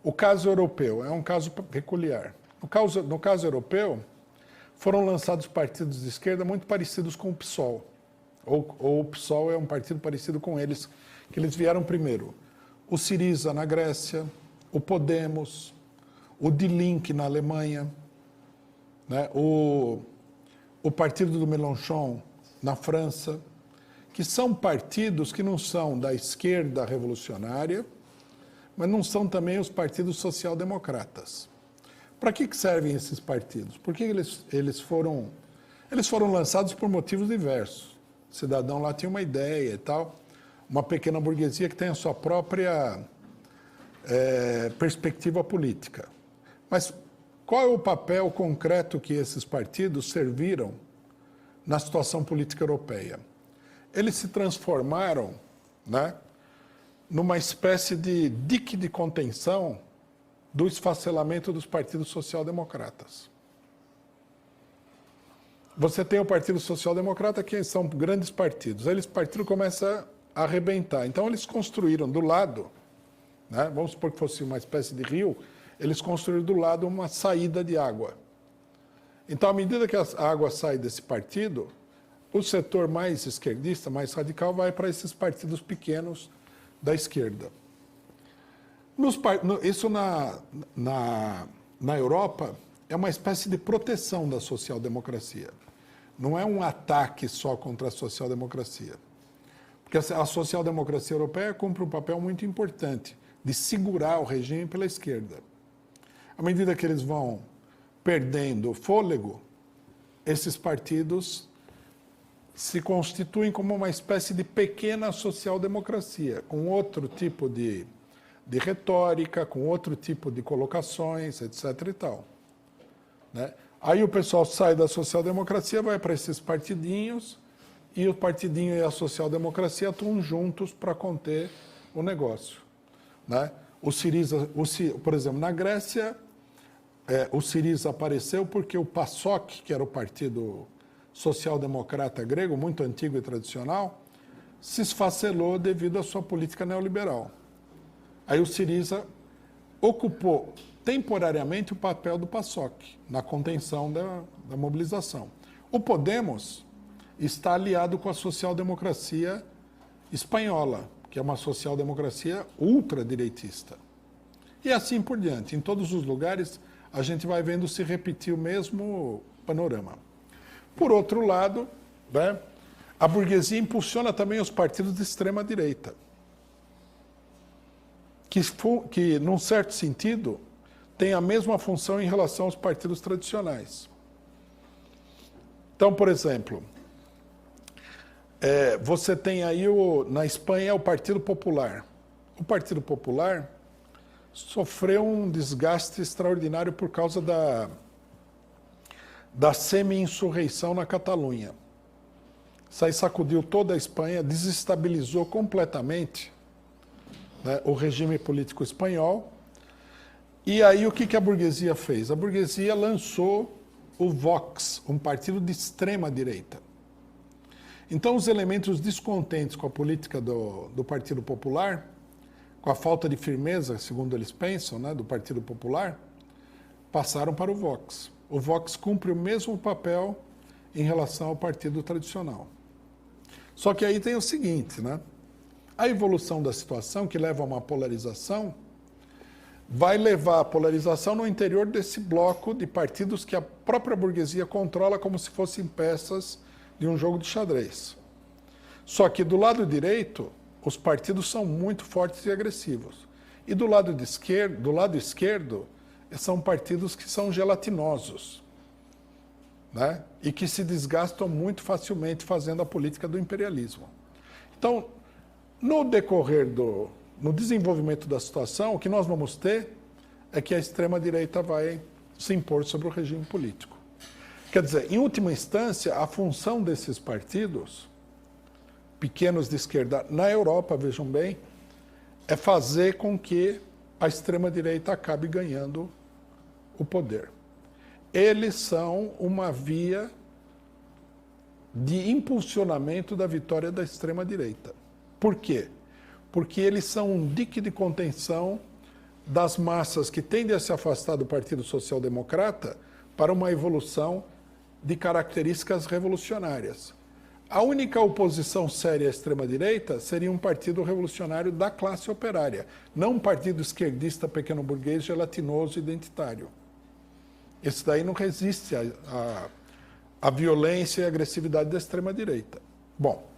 O caso europeu é um caso peculiar. No caso europeu, foram lançados partidos de esquerda muito parecidos com o PSOL. Ou o PSOL é um partido parecido com eles, que eles vieram primeiro. O Syriza na Grécia, o Podemos, o Die Linke na Alemanha, né? o partido do Mélenchon na França, que são partidos que não são da esquerda revolucionária, mas não são também os partidos social-democratas. Para que servem esses partidos? Porque eles foram lançados por motivos diversos. O cidadão lá tinha uma ideia e tal, uma pequena burguesia que tem a sua própria perspectiva política. Mas qual é o papel concreto que esses partidos serviram na situação política europeia? Eles se transformaram, né, numa espécie de dique de contenção do esfacelamento dos partidos social-democratas. Você tem o Partido Social-Democrata, que são grandes partidos. Aí esse partido começa a arrebentar. Então eles construíram do lado, né, vamos supor que fosse uma espécie de rio, eles construíram do lado uma saída de água. Então, à medida que a água sai desse partido, o setor mais esquerdista, mais radical, vai para esses partidos pequenos da esquerda. Isso na Europa é uma espécie de proteção da social-democracia. Não é um ataque só contra a social-democracia. Porque a social-democracia europeia cumpre um papel muito importante de segurar o regime pela esquerda. À medida que eles vão perdendo fôlego, esses partidos se constituem como uma espécie de pequena social-democracia, com outro tipo de retórica, com outro tipo de colocações, etc. e tal. Né? Aí o pessoal sai da social-democracia, vai para esses partidinhos, e o partidinho e a social-democracia atuam juntos para conter o negócio. Né? O Syriza, por exemplo, na Grécia, o Syriza apareceu porque o PASOK, que era o partido social-democrata grego, muito antigo e tradicional, se esfacelou devido à sua política neoliberal. Aí o Syriza ocupou temporariamente o papel do PASOK na contenção da mobilização. O Podemos está aliado com a social-democracia espanhola, que é uma social-democracia ultradireitista. E assim por diante. Em todos os lugares, a gente vai vendo se repetir o mesmo panorama. Por outro lado, né, a burguesia impulsiona também os partidos de extrema-direita, que, num certo sentido, tem a mesma função em relação aos partidos tradicionais. Então, por exemplo, você tem aí, na Espanha, o Partido Popular. O Partido Popular sofreu um desgaste extraordinário por causa da semi-insurreição na Catalunha. Isso aí sacudiu toda a Espanha, desestabilizou completamente, né, o regime político espanhol. E aí o que a burguesia fez? A burguesia lançou o Vox, um partido de extrema-direita. Então os elementos descontentes com a política do Partido Popular, com a falta de firmeza, segundo eles pensam, né, do Partido Popular, passaram para o Vox. O Vox cumpre o mesmo papel em relação ao partido tradicional. Só que aí tem o seguinte, né? A evolução da situação, que leva a uma polarização, vai levar a polarização no interior desse bloco de partidos que a própria burguesia controla como se fossem peças de um jogo de xadrez. Só que do lado direito, os partidos são muito fortes e agressivos. E do lado esquerdo, são partidos que são gelatinosos, né? E que se desgastam muito facilmente fazendo a política do imperialismo. Então, no desenvolvimento da situação, o que nós vamos ter é que a extrema-direita vai se impor sobre o regime político. Quer dizer, em última instância, a função desses partidos pequenos de esquerda na Europa, vejam bem, é fazer com que a extrema-direita acabe ganhando o poder. Eles são uma via de impulsionamento da vitória da extrema-direita. Por quê? Porque eles são um dique de contenção das massas que tendem a se afastar do Partido Social Democrata para uma evolução de características revolucionárias. A única oposição séria à extrema-direita seria um partido revolucionário da classe operária, não um partido esquerdista, pequeno-burguês, gelatinoso, identitário. Esse daí não resiste à violência e agressividade da extrema-direita. Bom,